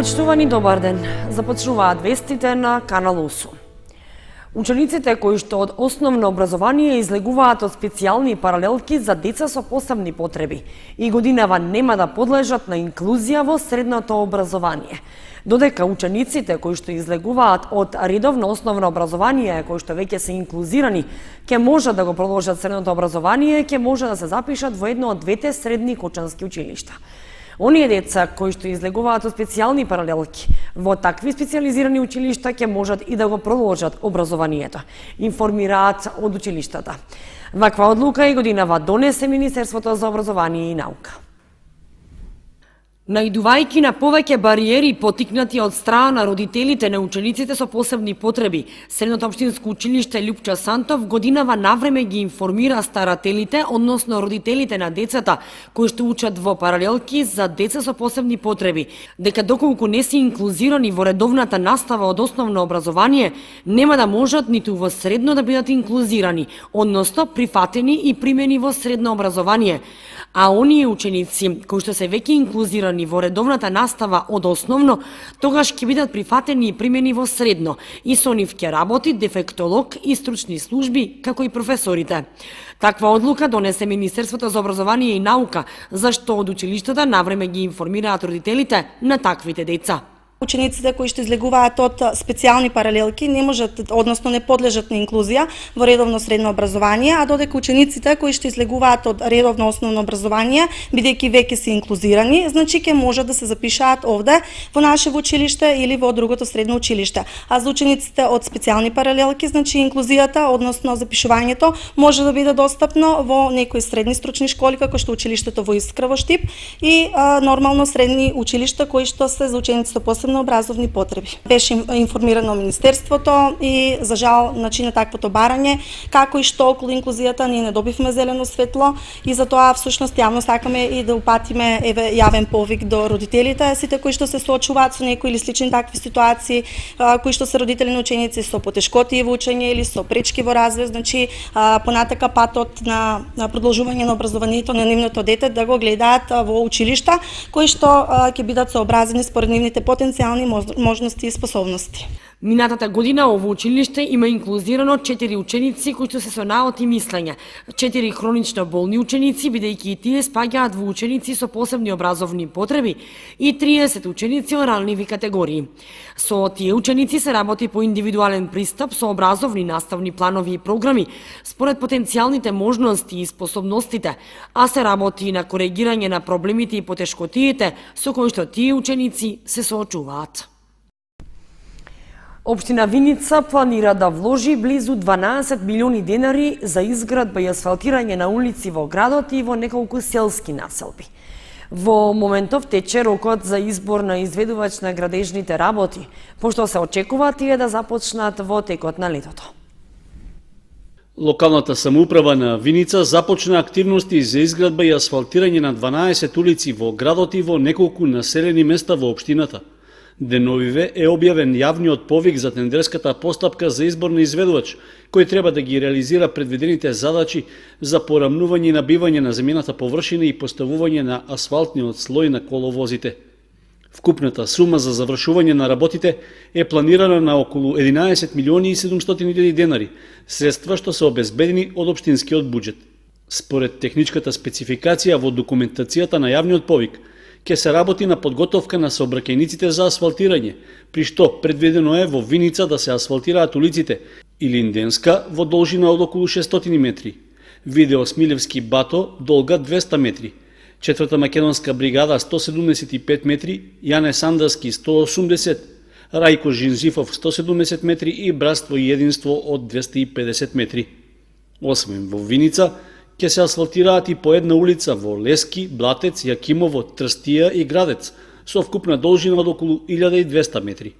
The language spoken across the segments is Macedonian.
Почитувани, добар ден. Започнуваат вестите на Канал 8. Учениците кои што од основно образование излегуваат од специјални паралелки за деца со посебни потреби и годинава нема да подлежат на инклузија во средното образование. Додека учениците кои што излегуваат од редовно основно образование, кои што веќе се инклузирани, ќе можат да го продолжат средното образование, ќе може да се запишат во едно од двете средни кочански училишта. Оние деца кои што излегуваат од специјални паралелки во такви специјализирани училишта ќе можат и да го продолжат образованието, информираат од училиштата. Ваква одлука и годинава донесе Министерството за образование и наука. Наидувајќи на повеќе бариери потикнати од страна на родителите на учениците со посебни потреби, Средното општинско училиште Лјупча Сантов годинава навреме ги информира старателите, односно родителите на децата кои што учат во паралелки за деца со посебни потреби, дека доколку не се инклузирани во редовната настава од основно образование, нема да можат ниту во средно да бидат инклузирани, односно прифатени и примени во средно образование. А оние ученици кои што се веќе инклузирани во редовната настава од основно, тогаш ќе бидат прифатени и примени во средно и со нив ќе работи дефектолог и стручни служби, како и професорите. Таква одлука донесе Министерството за образование и наука, зашто од училиштата навреме ги информираат родителите на таквите деца. Учениците кои што излегуваат од специјални паралелки не можат, односно не подлежат на инклузија во редовно средно образование, а додека учениците кои што излегуваат од редовно основно образование, бидејќи веќе се инклузирани, значи ќе можат да се запишаат овде во наше училиште или во другото средно училиште. А за учениците од специјални паралелки, значи инклузијата, односно запишувањето, може да биде достапно во некои средни стручни школи, како што училиштето во Искра во Штип и нормално средни училишта кои што се за ученици со посебни образовни потреби. Беше информирано Министерството и за жал на таквото барање, како и што околу инклузијата ние не добивме зелено светло и затоа всушност јавно сакаме и да упатиме јавен повик до родителите, сите кои што се соочуваат со некои или слични такви ситуации, кои што се родители на ученици со потешкоти во учење или со пречки во развој, значи понатака патот на продолжување на образованието на нивното дете да го гледаат во училишта кои што ќе бидат сообразени според нивните потенцијални можности и способности. Минатата година ово училиште има инклузирано 4 ученици кои што се со наот и мислење, 4 хронично болни ученици, бидејќи и тие спаѓаат во ученици со посебни образовни потреби и 30 ученици од ранливи категории. Со тие ученици се работи по индивидуален пристап со образовни наставни планови и програми според потенцијалните можности и способностите, а се работи и на коригирање на проблемите и потешкотиите со кои што тие ученици се соочуваат. Општина Виница планира да вложи близу 12 милиони денари за изградба и асфалтирање на улици во градот и во неколку селски населби. Во моментов тече рокот за избор на изведувач на градежните работи, пошто се очекува тие да започнат во текот на летото. Локалната самоуправа на Виница започна активности за изградба и асфалтирање на 12 улици во градот и во неколку населени места во општината. Деновиве е објавен јавниот повик за тендерската постапка за избор на изведувач, кој треба да ги реализира предвидените задачи за порамнување и набивање на земјаната површина и поставување на асфалтниот слој на коловозите. Вкупната сума за завршување на работите е планирана на околу 11 милиони и 700 илјади денари, средства што се обезбедени од општинскиот буџет. Според техничката спецификација во документацијата на јавниот повик, ќе се работи на подготовка на сообраќајниците за асфалтирање, при што предвидено е во Виница да се асфалтираат улиците Илинденска во должина од околу 600 метри, Видео Смилевски Бато долга 200 метри, 4-та македонска бригада 175 метри, Јане Сандарски 180, Рајко Жинзифов 170 метри и Братство и единство од 250 метри. Освен во Виница, ќе се асфалтираат и по една улица во Лески, Блатец, Јакимово, Трстија и Градец, со вкупна должина од околу 1200 метри.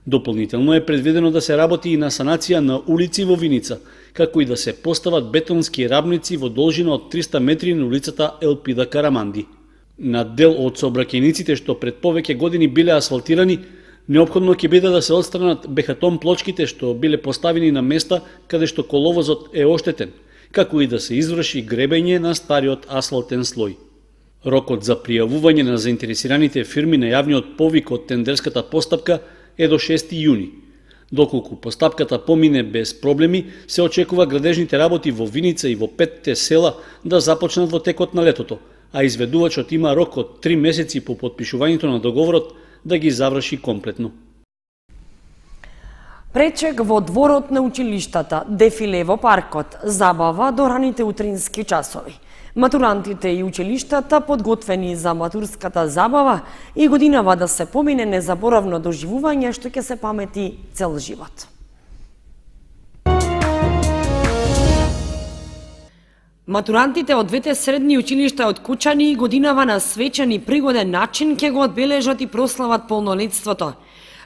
Дополнително е предвидено да се работи и на санација на улици во Виница, како и да се постават бетонски рабници во должина од 300 метри на улицата Елпида Караманди. На дел од сообраќајниците што пред повеќе години биле асфалтирани, неопходно ќе биде да се отстранат бехатон плочките што биле поставени на места каде што коловозот е оштетен, како и да се изврши гребење на стариот асфалтен слој. Рокот за пријавување на заинтересираните фирми на јавниот повик од тендерската постапка е до 6 јуни. Доколку постапката помине без проблеми, се очекува градежните работи во Виница и во 5 села да започнат во текот на летото, а изведувачот има рок од 3 месеци по подпишувањето на договорот да ги заврши комплетно. Пречек во дворот на училиштата, дефиле во паркот, забава до раните утрински часови. Матурантите и училиштата подготвени за матурската забава и годинава да се помине незаборавно доживување што ќе се памети цел живот. Матурантите од двете средни училишта од Кучани годинава на свечен и пригоден начин ќе го одбележат и прослават полнолетството.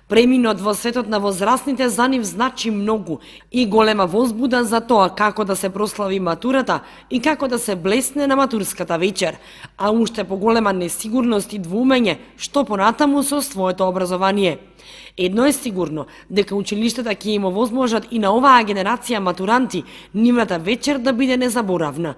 Преминот во светот на возрастните за нив значи многу и голема возбуда за тоа како да се прослави матурата и како да се блесне на матурската вечер, а уште поголема несигурност и двоумење што понатаму со своето образование. Едно е сигурно, дека училиштата ќе им овозможат и на оваа генерација матуранти нивната вечер да биде незаборавна.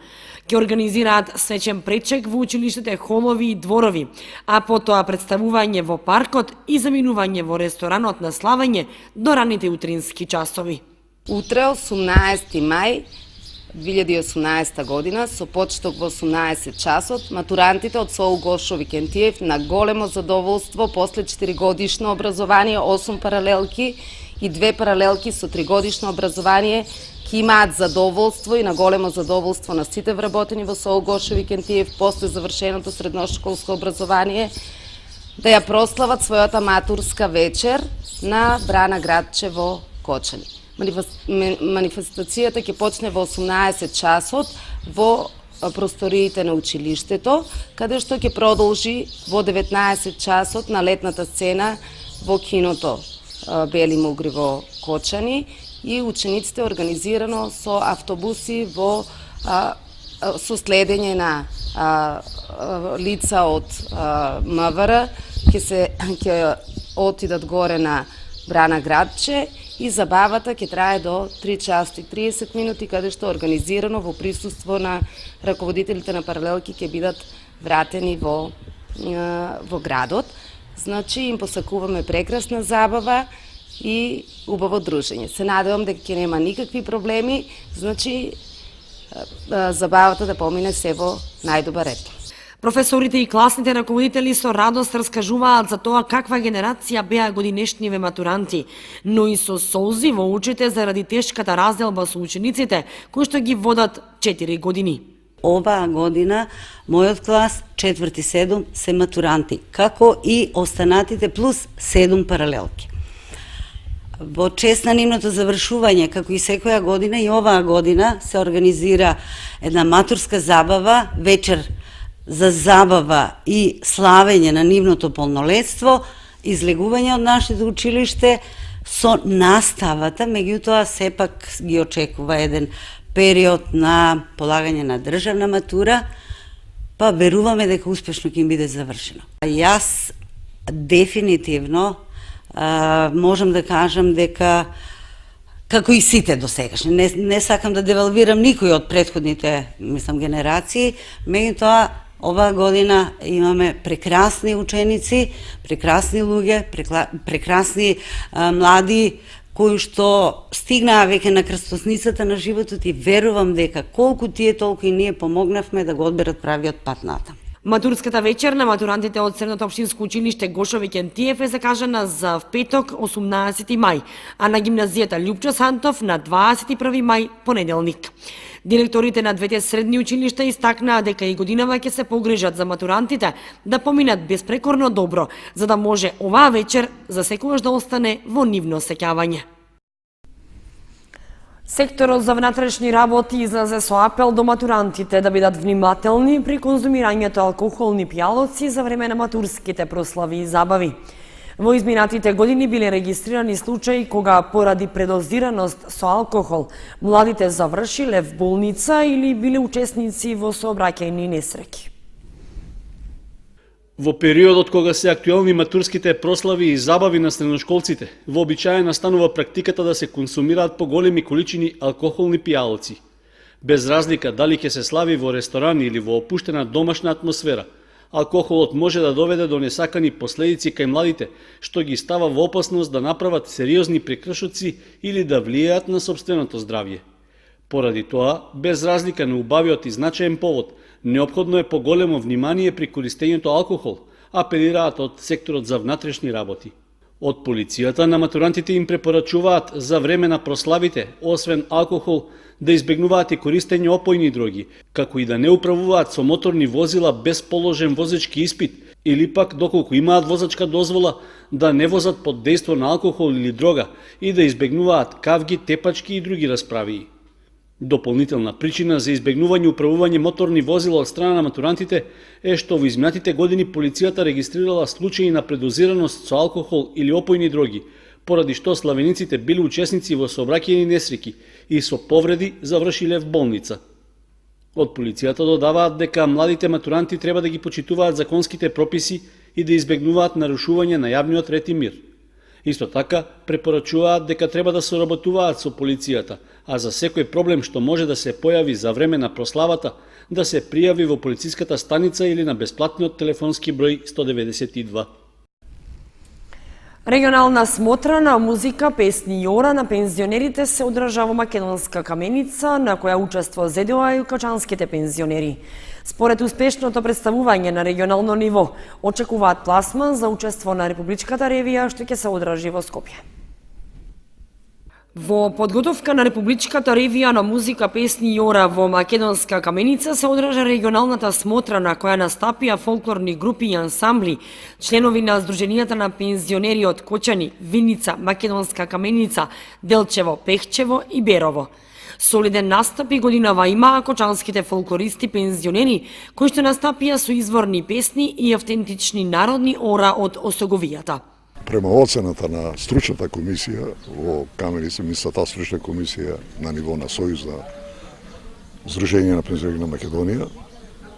Ќе организираат свечен пречек во училиштите холови и дворови, а потоа представување во паркот и заминување во ресторанот на славење до раните утрински часови. Утре, 18 мај 2018 година, со почеток во 18 часот, матурантите од СОУ Гошо Викентиев на големо задоволство после 4-годишно образование, 8 паралелки и 2 паралелки со 3-годишно образование, ќе имаат задоволство и на големо задоволство на сите вработени во СОУ Гошо Викентиев после завршеното средношколско образование, да ја прослават својата матурска вечер на Брана градче во Кочани. Манифестацијата ќе почне во 18 часот во просториите на училиштето, каде што ќе продолжи во 19 часот на летната сцена во киното Бели мугри во Кочани и учениците организирано со автобуси во со следење на лица од МВР ќе отидат горе на Брана градче и забавата ќе трае до 3 часа и 30 минути, каде што организирано во присуство на раководителите на паралелки ќе бидат вратени во градот. Значи им посакуваме прекрасна забава и убаво дружење. Се надевам дека ќе нема никакви проблеми, значи забавата да помине се во најдобар ред. Професорите и класните раководители со радост раскажуваат за тоа каква генерација беа годинешниве матуранти, но и со солзи во очите заради тешката разделба со учениците кои што ги водат 4 години. Оваа година мојот клас 4-7 се матуранти, како и останатите плюс 7 паралелки. Во чест на нивното завршување, како и секоја година, и оваа година се организира една матурска забава, вечер за забава и славење на нивното полнолетство, излегување од нашето училиште со наставата, меѓутоа сепак ги очекува еден период на полагање на државна матура, па веруваме дека успешно ќе им биде завршено. Јас дефинитивно можам да кажам дека како и сите досегашни, не сакам да девалвирам никој од претходните, генерации, меѓутоа оваа година имаме прекрасни ученици, прекрасни луѓе, прекрасни млади кои што стигнаа веќе на крстосницата на животот и верувам дека колку тие толку и ние помогнавме да го одберат правиот пат натаму. Матурската вечер на матурантите од Средното општинско училиште Гошо Викентиев е закажана за петок 18 мај, а на гимназијата Лјупчо Сантов на 21 мај понеделник. Директорите на двете средни училишта истакнаа дека и годинава ќе се погрижат за матурантите да поминат безпрекорно добро, за да може оваа вечер за секогаш да остане во нивно сеќавање. Секторот за внатрешни работи излезе со апел до матурантите да бидат внимателни при конзумирањето алкохолни пијалоци за време на матурските прослави и забави. Во изминатите години биле регистрирани случаи кога поради предозираност со алкохол младите завршиле в болница или биле учесници во сообраќајни несреќи. Во периодот кога се актуелни матурските прослави и забави на средношколците, вообичаено настанува практиката да се консумираат поголеми количини алкохолни пијалоци. Без разлика дали ќе се слави во ресторан или во опуштена домашна атмосфера, Алкохолот може да доведе до несакани последици кај младите, што ги става во опасност да направат сериозни прекршоци или да влијаат на сопственото здравје. Поради тоа, без разлика на убавиот и значаен повод, неопходно е поголемо внимание при користењето алкохол, апелираат од секторот за внатрешни работи. Од полицијата на матурантите им препорачуваат за време на прославите, освен алкохол, да избегнуваат и користење опојни дроги, како и да не управуваат со моторни возила без положен возечки испит, или пак, доколку имаат возачка дозвола, да не возат под дејство на алкохол или дрога и да избегнуваат кавги, тепачки и други расправии. Дополнителна причина за избегнување управување моторни возила од страна на матурантите е што во изминатите години полицијата регистрирала случаи на предозираност со алкохол или опојни дроги, поради што славениците били учесници во сообраќајни несреќи и со повреди завршиле в болница. Од полицијата додаваат дека младите матуранти треба да ги почитуваат законските прописи и да избегнуваат нарушување на јавниот ред и мир. Исто така, препорачуваат дека треба да соработуваат со полицијата, а за секој проблем што може да се појави за време на прославата, да се пријави во полициската станица или на бесплатниот телефонски број 192. Регионална смотра на музика, песни и ора на пензионерите се одржа во Македонска каменица, на која учество зедоа и качанските пензионери. Според успешното представување на регионално ниво, очекуваат пласман за учество на Републичката ревија што ќе се одржи во Скопје. Во подготовка на Републичката ревија на музика, песни и ора во Македонска каменица се одржа регионалната смотра на која настапија фолклорни групи и ансамбли, членови на Сдруженијата на пензионери од Кочани, Виница, Македонска каменица, Делчево, Пехчево и Берово. Солиден настап и годинава имаа кочанските фолклористи пензионери, кои што настапија со изворни песни и автентични народни ора од Осоговијата. Према оцената на стручната комисија во Каменица, мисля таа стручна комисија на ниво на Сојуз на Сдружение на пензионери на Македонија,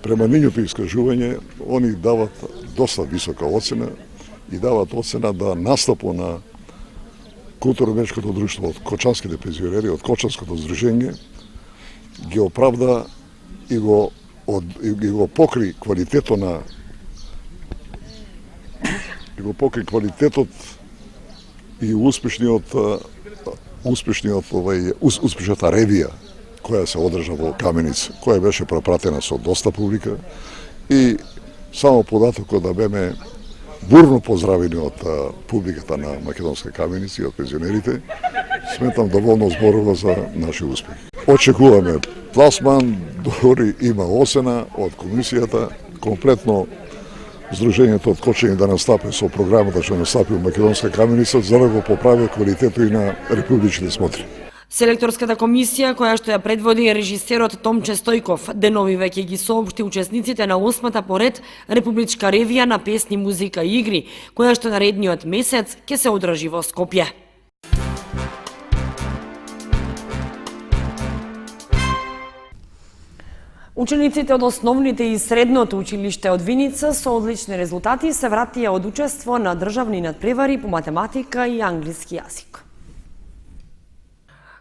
према нивното искажување, они дават доста висока оцена и дават оцена да настапо на културно-уметничкото друштво од кочанските пензионери, од Кочанското здружение, ги оправда и го покри квалитетот на квалитетот и успешната ревија која се одржа во Каменица, која беше пропратена со доста публика и само податокот да беме бурно поздравени од публиката на Македонска каменица и од пензионерите, сметам доволно зборува за нашиот успех. Очекуваме пласман, дори има осена од комисијата, комплетно Сдруженијето од Кочани да настапи со програмата што настапи во Македонска каменица за да го поправи квалитетот и на републичните смотри. Селекторската комисија, која што ја предводи режисерот Томче Стојков, денови веќе ги соопшти учесниците на 8-та поред Републичка ревија на песни, музика и игри, која што наредниот месец ќе се одржи во Скопје. Учениците од основните и средното училиште од Виница со одлични резултати се вратија од учество на државни надпревари по математика и англиски јазик.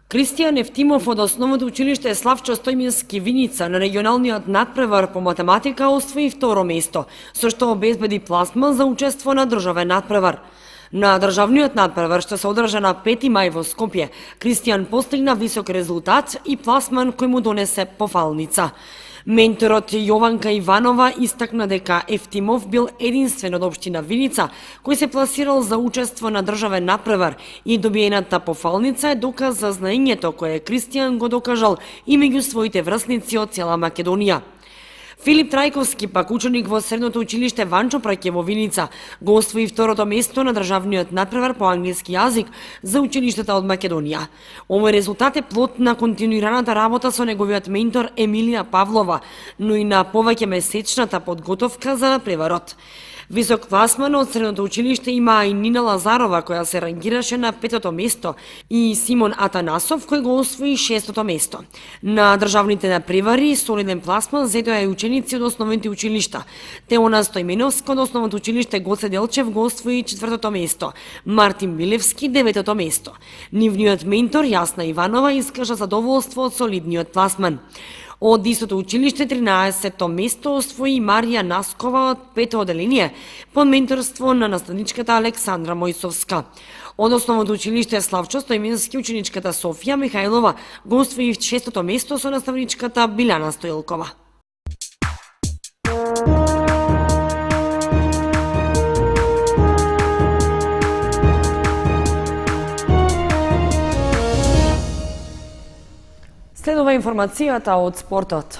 Кристијан Евтимов од основното училиште Славчо Стојмински Виница на регионалниот надпревар по математика освои второ место, со што обезбеди пласман за учество на државен надпревар. На државниот надпревар што се одржа на 5 мај во Скопје, Кристијан постигна висок резултат и пласман кој му донесе пофалница. Менторот Јованка Иванова истакна дека Евтимов бил единствен од општина Виница кој се пласирал за учество на државен надпревар и добиената пофалница е доказ за знаењето кое Кристијан го докажал и меѓу своите врсници од цела Македонија. Филип Трајковски, пак ученик во средното училиште Ванчо Праќе во Виница, го освои второто место на државниот надпревар по англиски јазик за училиштата од Македонија. Овој резултат е плод на континуираната работа со неговиот ментор Емилија Павлова, но и на повеќе месечната подготовка за надпреварот. Висок пласман од средното училиште има и Нина Лазарова, која се рангираше на 5-то место, и Симон Атанасов, кој го освои 6-то место. На државните надпревари солиден пласман зедоа и ученици од основните училишта. Теона Стојменовска од основното училиште Гоце Делчев го освои 4-то место, Мартин Билевски 9-то место. Нивниот ментор Јасна Иванова искажа задоволство од солидниот пласман. Од истото училиште 13-то место освои Марија Наскова од 5-то оделение под менторство на наставничката Александра Мојсовска. Од основното училиште Славчо Стоименски ученичката Софија Михајлова го освои 6-то место со наставничката Билјана Стоилкова. Следува информацијата од спортот.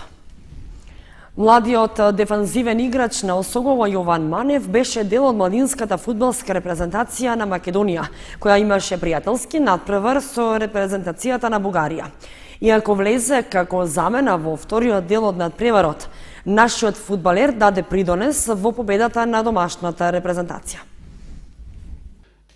Младиот дефанзивен играч на Осогово Јован Манев беше дел од младинската фудбалска репрезентација на Македонија, која имаше пријателски надпревар со репрезентацијата на Бугарија. Иако влезе како замена во вториот дел од надпреварот, нашиот фудбалер даде придонес во победата на домашната репрезентација.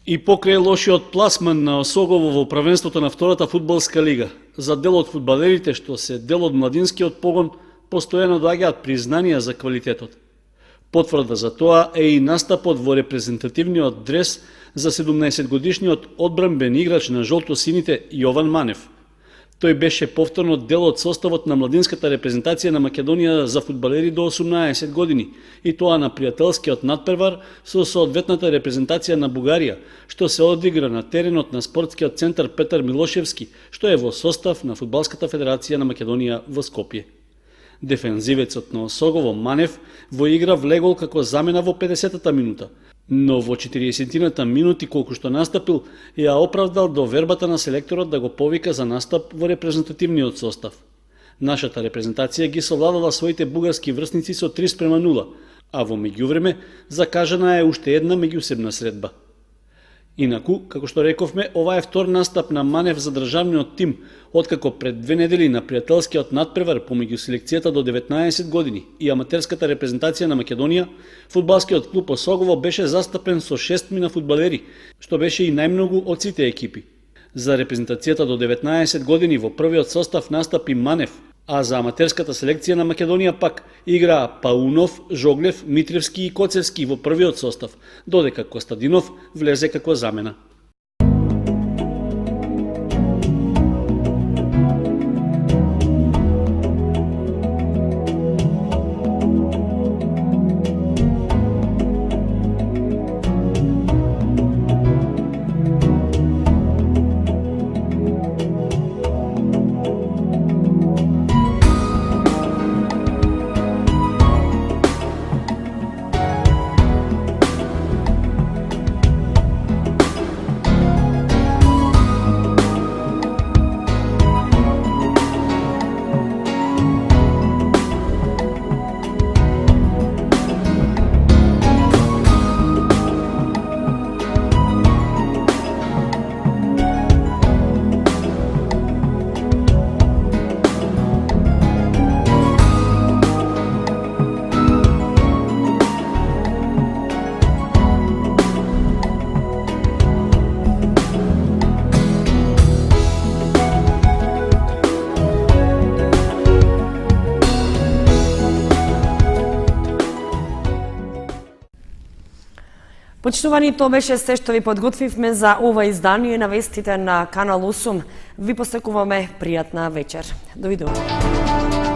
И покрај лошиот пласман на Осогово во првенството на втората фудбалска лига, за дел од фудбалерите што се дел од младинскиот погон, постојано доаѓаат признанија за квалитетот. Потврда за тоа е и настапот во репрезентативниот дрес за 17-годишниот одбранбен играч на жолто-сините Јован Манев. Тој беше повторно дел од составот на младинската репрезентација на Македонија за фудбалери до 18 години, и тоа на пријателскиот надпревар со соодветната репрезентација на Бугарија, што се одигра на теренот на спортскиот центар Петар Милошевски, што е во состав на Фудбалската федерација на Македонија во Скопје. Дефензивецот на Осогово Манев во игра влегол како замена во 50-та минута, но во 40-тината минути колку што настапил, ја оправдал до вербата на селекторот да го повика за настап во репрезентативниот состав. Нашата репрезентација ги совладала своите бугарски врсници со 3:0, а во меѓувреме закажана е уште една меѓусебна средба. Инаку, како што рековме, ова е втор настап на Манев за државниот тим, откако пред 2 недели на пријателскиот надпревар помеѓу селекцијата до 19 години и аматерската репрезентација на Македонија, фудбалскиот клуб Осогово беше застапен со 6 фудбалери, што беше и најмногу од сите екипи. За репрезентацијата до 19 години во првиот состав настапи Манев, а за аматерската селекција на Македонија пак играа Паунов, Жоглев, Митревски и Коцевски во првиот состав, додека Костадинов влезе како замена. Почитувани, тоа беше се што ви подготвивме за ова издание на вестите на Канал 8. Ви посакуваме пријатна вечер. Довидуваме.